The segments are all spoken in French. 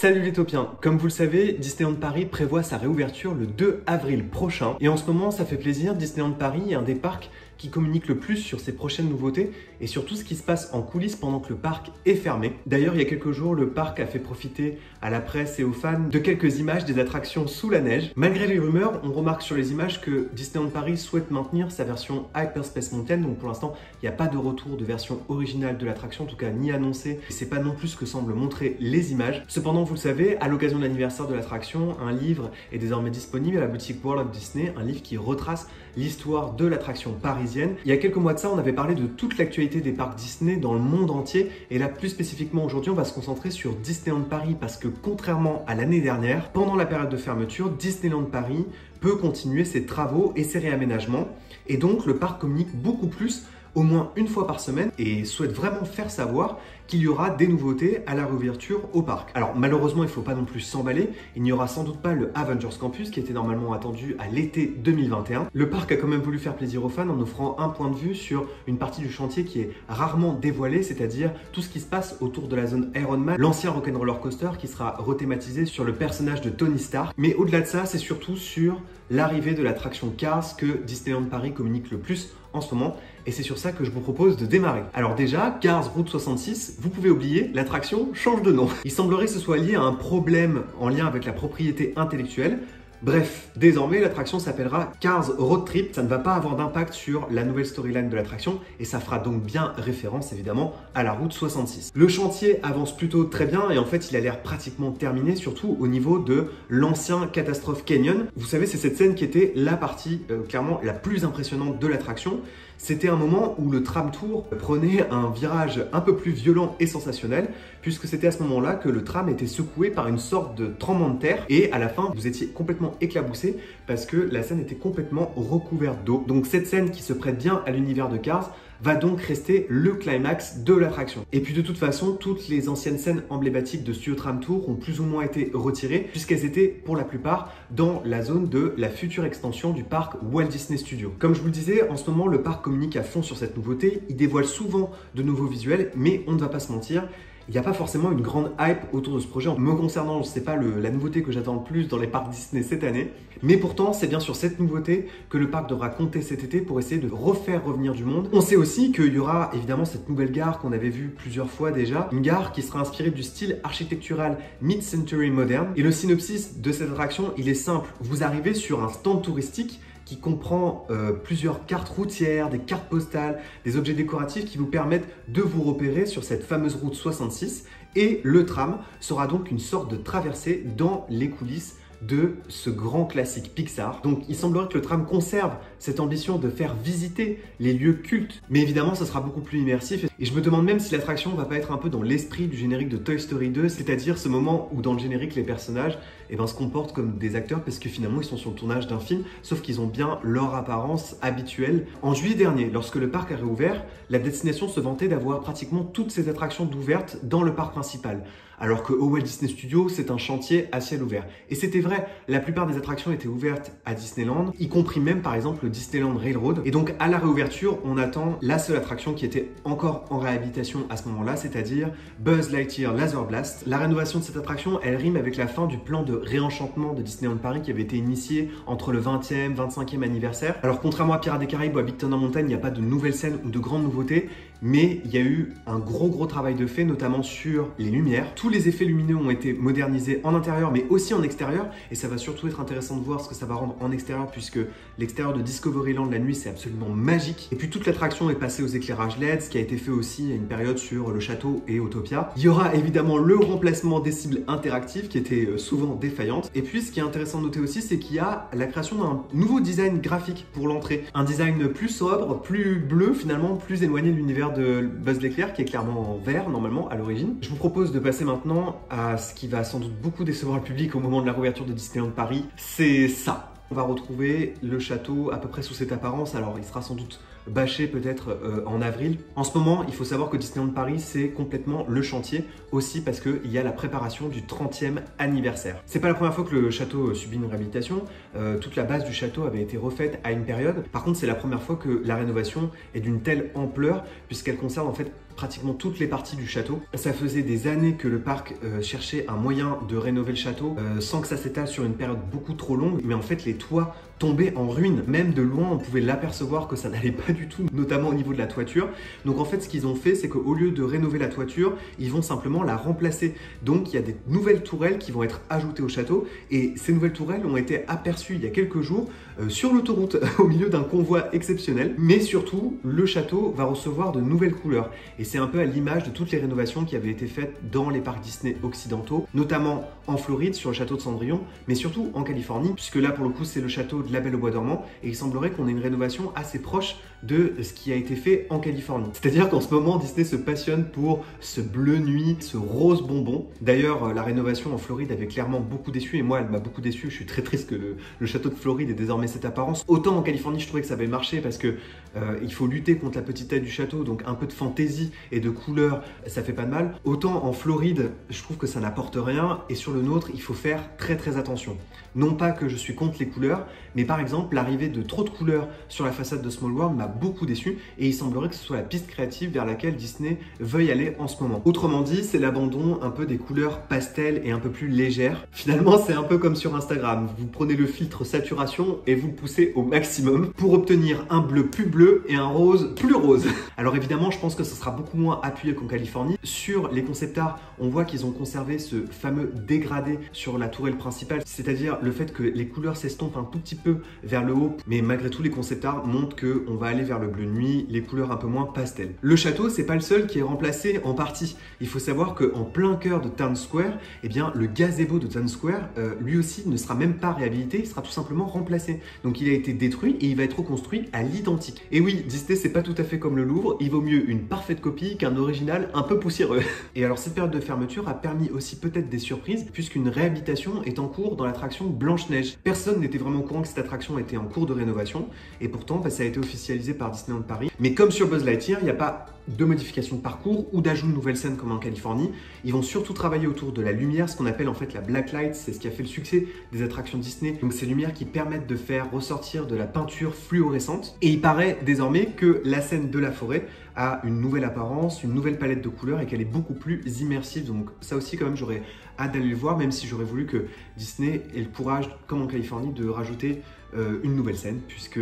Salut les Topiens, comme vous le savez, Disneyland Paris prévoit sa réouverture le 2 avril prochain. Et en ce moment, ça fait plaisir, Disneyland Paris est un des parcs qui communique le plus sur ses prochaines nouveautés et sur tout ce qui se passe en coulisses pendant que le parc est fermé. D'ailleurs, il y a quelques jours, le parc a fait profiter à la presse et aux fans de quelques images des attractions sous la neige. Malgré les rumeurs, on remarque sur les images que Disneyland Paris souhaite maintenir sa version Hyperspace Mountain, donc pour l'instant, il n'y a pas de retour de version originale de l'attraction, en tout cas ni annoncé, et c'est pas non plus ce que semblent montrer les images. Cependant, vous le savez, à l'occasion de l'anniversaire de l'attraction, un livre est désormais disponible à la boutique World of Disney, un livre qui retrace l'histoire de l'attraction parisienne. Il y a quelques mois de ça, on avait parlé de toute l'actualité des parcs Disney dans le monde entier, et là plus spécifiquement aujourd'hui, on va se concentrer sur Disneyland Paris parce que contrairement à l'année dernière, pendant la période de fermeture, Disneyland Paris peut continuer ses travaux et ses réaménagements, et donc le parc communique beaucoup plus au moins une fois par semaine et souhaite vraiment faire savoir qu'il y aura des nouveautés à la réouverture au parc. Alors malheureusement, il ne faut pas non plus s'emballer, il n'y aura sans doute pas le Avengers Campus qui était normalement attendu à l'été 2021. Le parc a quand même voulu faire plaisir aux fans en offrant un point de vue sur une partie du chantier qui est rarement dévoilée, c'est-à-dire tout ce qui se passe autour de la zone Iron Man, l'ancien Rock'n'Roller Coaster qui sera rethématisé sur le personnage de Tony Stark. Mais au-delà de ça, c'est surtout sur l'arrivée de l'attraction Cars que Disneyland Paris communique le plus en ce moment, et c'est sur ça que je vous propose de démarrer. Alors déjà, Cars Route 66, vous pouvez oublier, l'attraction change de nom. Il semblerait que ce soit lié à un problème en lien avec la propriété intellectuelle. Bref, désormais l'attraction s'appellera Cars Road Trip, ça ne va pas avoir d'impact sur la nouvelle storyline de l'attraction et ça fera donc bien référence évidemment à la route 66. Le chantier avance plutôt très bien et en fait il a l'air pratiquement terminé, surtout au niveau de l'ancien Catastrophe Canyon. Vous savez, c'est cette scène qui était la partie clairement la plus impressionnante de l'attraction. C'était un moment où le tram tour prenait un virage un peu plus violent et sensationnel, puisque c'était à ce moment-là que le tram était secoué par une sorte de tremblement de terre et à la fin vous étiez complètement éclaboussé parce que la scène était complètement recouverte d'eau. Donc cette scène qui se prête bien à l'univers de Cars va donc rester le climax de l'attraction. Et puis de toute façon, toutes les anciennes scènes emblématiques de Studio Tram Tour ont plus ou moins été retirées puisqu'elles étaient pour la plupart dans la zone de la future extension du parc Walt Disney Studios. Comme je vous le disais, en ce moment le parc communique à fond sur cette nouveauté, il dévoile souvent de nouveaux visuels, mais on ne va pas se mentir, il n'y a pas forcément une grande hype autour de ce projet. Me concernant, ce n'est pas la nouveauté que j'attends le plus dans les parcs Disney cette année. Mais pourtant, c'est bien sur cette nouveauté que le parc devra compter cet été pour essayer de refaire revenir du monde. On sait aussi qu'il y aura évidemment cette nouvelle gare qu'on avait vue plusieurs fois déjà. Une gare qui sera inspirée du style architectural mid-century moderne. Et le synopsis de cette attraction, il est simple. Vous arrivez sur un stand touristique qui comprend plusieurs cartes routières, des cartes postales, des objets décoratifs qui vous permettent de vous repérer sur cette fameuse route 66. Et le tram sera donc une sorte de traversée dans les coulisses de ce grand classique Pixar. Donc il semblerait que le tram conserve cette ambition de faire visiter les lieux cultes, mais évidemment ça sera beaucoup plus immersif et je me demande même si l'attraction va pas être un peu dans l'esprit du générique de Toy Story 2, c'est-à-dire ce moment où dans le générique les personnages se comportent comme des acteurs parce que finalement ils sont sur le tournage d'un film, sauf qu'ils ont bien leur apparence habituelle. En juillet dernier, lorsque le parc a réouvert, la destination se vantait d'avoir pratiquement toutes ses attractions d'ouvertes dans le parc principal. Alors que au Walt Disney Studios, c'est un chantier à ciel ouvert. Et c'était vrai, la plupart des attractions étaient ouvertes à Disneyland, y compris même par exemple le Disneyland Railroad. Et donc à la réouverture, on attend la seule attraction qui était encore en réhabilitation à ce moment-là, c'est-à-dire Buzz Lightyear Laser Blast. La rénovation de cette attraction, elle rime avec la fin du plan de réenchantement de Disneyland Paris qui avait été initié entre le 20e, 25e anniversaire. Alors contrairement à Pirates des Caraïbes ou à Big Thunder Mountain, il n'y a pas de nouvelles scènes ou de grandes nouveautés, mais il y a eu un gros travail de fait, notamment sur les lumières. Tous les effets lumineux ont été modernisés en intérieur, mais aussi en extérieur, et ça va surtout être intéressant de voir ce que ça va rendre en extérieur, puisque l'extérieur de Discoveryland la nuit, c'est absolument magique. Et puis toute l'attraction est passée aux éclairages LED, ce qui a été fait aussi à une période sur le château et Autopia. Il y aura évidemment le remplacement des cibles interactives, qui étaient souvent défaillantes. Et puis ce qui est intéressant de noter aussi, c'est qu'il y a la création d'un nouveau design graphique pour l'entrée. Un design plus sobre, plus bleu, finalement plus éloigné de l'univers de Buzz l'éclair, qui est clairement en vert normalement à l'origine. Je vous propose de passer maintenant à ce qui va sans doute beaucoup décevoir le public au moment de la réouverture de Disneyland Paris, c'est ça. On va retrouver le château à peu près sous cette apparence, alors il sera sans doute bâché peut-être en avril. En ce moment, il faut savoir que Disneyland Paris, c'est complètement le chantier, aussi parce qu'il y a la préparation du 30e anniversaire. C'est pas la première fois que le château subit une réhabilitation, toute la base du château avait été refaite à une période. Par contre, c'est la première fois que la rénovation est d'une telle ampleur, puisqu'elle concerne en fait pratiquement toutes les parties du château. Ça faisait des années que le parc cherchait un moyen de rénover le château sans que ça s'étale sur une période beaucoup trop longue, mais en fait les toits tombaient en ruine. Même de loin, on pouvait l'apercevoir que ça n'allait pas du tout, notamment au niveau de la toiture. Donc en fait, ce qu'ils ont fait, c'est qu'au lieu de rénover la toiture, ils vont simplement la remplacer. Donc il y a des nouvelles tourelles qui vont être ajoutées au château, et ces nouvelles tourelles ont été aperçues il y a quelques jours sur l'autoroute au milieu d'un convoi exceptionnel. Mais surtout, le château va recevoir de nouvelles couleurs, et c'est un peu à l'image de toutes les rénovations qui avaient été faites dans les parcs Disney occidentaux, notamment en Floride sur le château de Cendrillon, mais surtout en Californie, puisque là pour le coup c'est le château de La Belle au Bois dormant, et il semblerait qu'on ait une rénovation assez proche de ce qui a été fait en Californie. C'est-à-dire qu'en ce moment Disney se passionne pour ce bleu nuit, ce rose bonbon. D'ailleurs la rénovation en Floride avait clairement beaucoup déçu, et moi elle m'a beaucoup déçu. Je suis très triste que le château de Floride ait désormais cette apparence. Autant en Californie je trouvais que ça avait marché parce que il faut lutter contre la petite taille du château, donc un peu de fantaisie et de couleur ça fait pas de mal. Autant en Floride je trouve que ça n'apporte rien, et sur le nôtre il faut faire très attention. Non pas que je suis contre les couleurs, mais par exemple l'arrivée de trop de couleurs sur la façade de Small World m'a beaucoup déçu, et il semblerait que ce soit la piste créative vers laquelle Disney veuille aller en ce moment. Autrement dit, c'est l'abandon un peu des couleurs pastel et un peu plus légères. Finalement, c'est un peu comme sur Instagram. Vous prenez le filtre saturation et vous le poussez au maximum pour obtenir un bleu plus bleu et un rose plus rose. Alors évidemment, je pense que ce sera beaucoup moins appuyé qu'en Californie. Sur les concept art, on voit qu'ils ont conservé ce fameux dégradé sur la tourelle principale, c'est-à-dire le fait que les couleurs s'estompent un tout petit peu vers le haut, mais malgré tout les concept art montrent qu'on va aller vers le bleu nuit, les couleurs un peu moins pastel. Le château, c'est pas le seul qui est remplacé en partie. Il faut savoir qu'en plein cœur de Town Square, eh bien, le gazebo de Town Square, lui aussi ne sera même pas réhabilité, il sera tout simplement remplacé. Donc il a été détruit et il va être reconstruit à l'identique. Et oui, Disney, c'est pas tout à fait comme le Louvre, il vaut mieux une parfaite copie qu'un original un peu poussiéreux. Et alors cette période de fermeture a permis aussi peut-être des surprises, puisqu'une réhabilitation est en cours dans l'attraction Blanche-Neige. Personne n'était vraiment au courant que cette attraction était en cours de rénovation, et pourtant ça a été officialisé par Disneyland Paris. Mais comme sur Buzz Lightyear, il n'y a pas de modification de parcours ou d'ajout de nouvelles scènes comme en Californie. Ils vont surtout travailler autour de la lumière, ce qu'on appelle en fait la black light. C'est ce qui a fait le succès des attractions Disney. Donc ces lumières qui permettent de faire ressortir de la peinture fluorescente. Et il paraît désormais que la scène de la forêt a une nouvelle apparence, une nouvelle palette de couleurs, et qu'elle est beaucoup plus immersive. Donc ça aussi quand même j'aurais hâte d'aller le voir, même si j'aurais voulu que Disney ait le courage, comme en Californie, de rajouter une nouvelle scène, puisque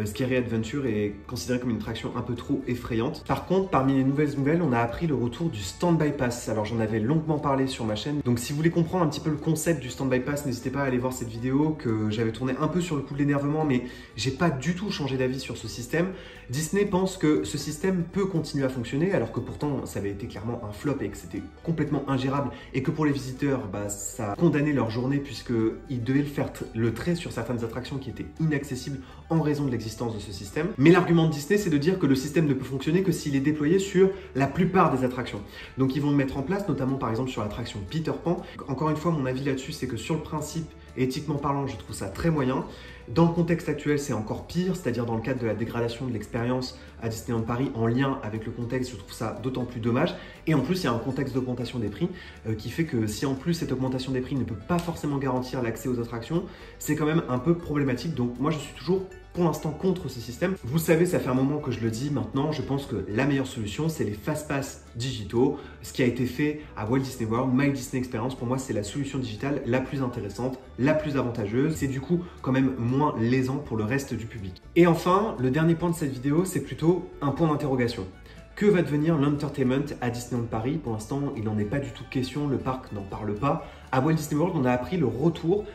Scary Adventure est considéré comme une attraction un peu trop effrayante. Par contre, parmi les nouvelles, on a appris le retour du Stand-by Pass. Alors j'en avais longuement parlé sur ma chaîne, donc si vous voulez comprendre un petit peu le concept du Stand-by Pass, n'hésitez pas à aller voir cette vidéo que j'avais tournée un peu sur le coup de l'énervement, mais j'ai pas du tout changé d'avis sur ce système. Disney pense que ce système peut continuer à fonctionner, alors que pourtant ça avait été clairement un flop et que c'était complètement ingérable, et que pour les visiteurs, ça condamnait leur journée, puisqu'ils devaient faire le trait sur certaines attractions qui étaient inaccessibles en raison de l'existence de ce système. Mais l'argument de Disney, c'est de dire que le système ne peut fonctionner que s'il est déployé sur la plupart des attractions. Donc ils vont le mettre en place, notamment par exemple sur l'attraction Peter Pan. Encore une fois, mon avis là-dessus, c'est que sur le principe, éthiquement parlant, je trouve ça très moyen. Dans le contexte actuel, c'est encore pire, c'est-à-dire dans le cadre de la dégradation de l'expérience à Disneyland Paris en lien avec le contexte, je trouve ça d'autant plus dommage. Et en plus, il y a un contexte d'augmentation des prix qui fait que si en plus cette augmentation des prix ne peut pas forcément garantir l'accès aux attractions, c'est quand même un peu problématique. Donc moi, je suis toujours pour l'instant contre ce système. Vous le savez, ça fait un moment que je le dis maintenant, je pense que la meilleure solution, c'est les fast-pass digitaux. Ce qui a été fait à Walt Disney World, My Disney Experience, pour moi, c'est la solution digitale la plus intéressante, la plus avantageuse. C'est du coup quand même moins lésant pour le reste du public. Et enfin, le dernier point de cette vidéo, c'est plutôt un point d'interrogation. Que va devenir l'entertainment à Disneyland Paris? Pour l'instant, il n'en est pas du tout question, le parc n'en parle pas. À Walt Disney World, on a appris le retour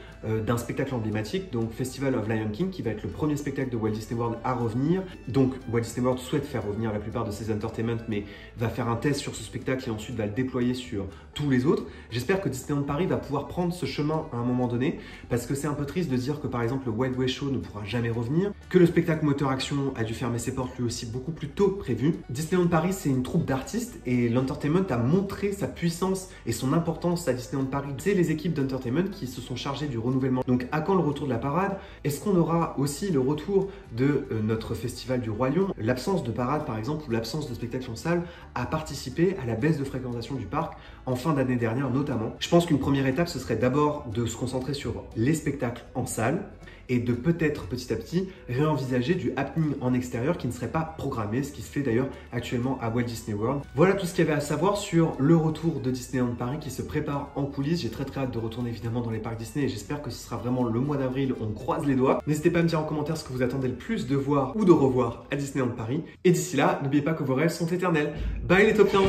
d'un spectacle emblématique, donc Festival of Lion King, qui va être le premier spectacle de Walt Disney World à revenir. Donc Walt Disney World souhaite faire revenir la plupart de ses entertainments, mais va faire un test sur ce spectacle et ensuite va le déployer sur tous les autres. J'espère que Disneyland Paris va pouvoir prendre ce chemin à un moment donné, parce que c'est un peu triste de dire que par exemple le Wild West Show ne pourra jamais revenir, que le spectacle Moteur Action a dû fermer ses portes lui aussi beaucoup plus tôt que prévu. Disneyland Paris, c'est une troupe d'artistes et l'entertainment a montré sa puissance et son importance à Disneyland Paris. C'est les équipes d'entertainment qui se sont chargées du renouveau renouvellement. Donc à quand le retour de la parade? Est-ce qu'on aura aussi le retour de notre festival du Roi Lion? L'absence de parade par exemple ou l'absence de spectacle en salle a participé à la baisse de fréquentation du parc en fin d'année dernière notamment. Je pense qu'une première étape ce serait d'abord de se concentrer sur les spectacles en salle et de peut-être petit à petit réenvisager du happening en extérieur qui ne serait pas programmé, ce qui se fait d'ailleurs actuellement à Walt Disney World. Voilà tout ce qu'il y avait à savoir sur le retour de Disneyland Paris qui se prépare en coulisses. J'ai très hâte de retourner évidemment dans les parcs Disney et j'espère que ce sera vraiment le mois d'avril, on croise les doigts. N'hésitez pas à me dire en commentaire ce que vous attendez le plus de voir ou de revoir à Disneyland Paris. Et d'ici là, n'oubliez pas que vos rêves sont éternels. Bye les Topiens!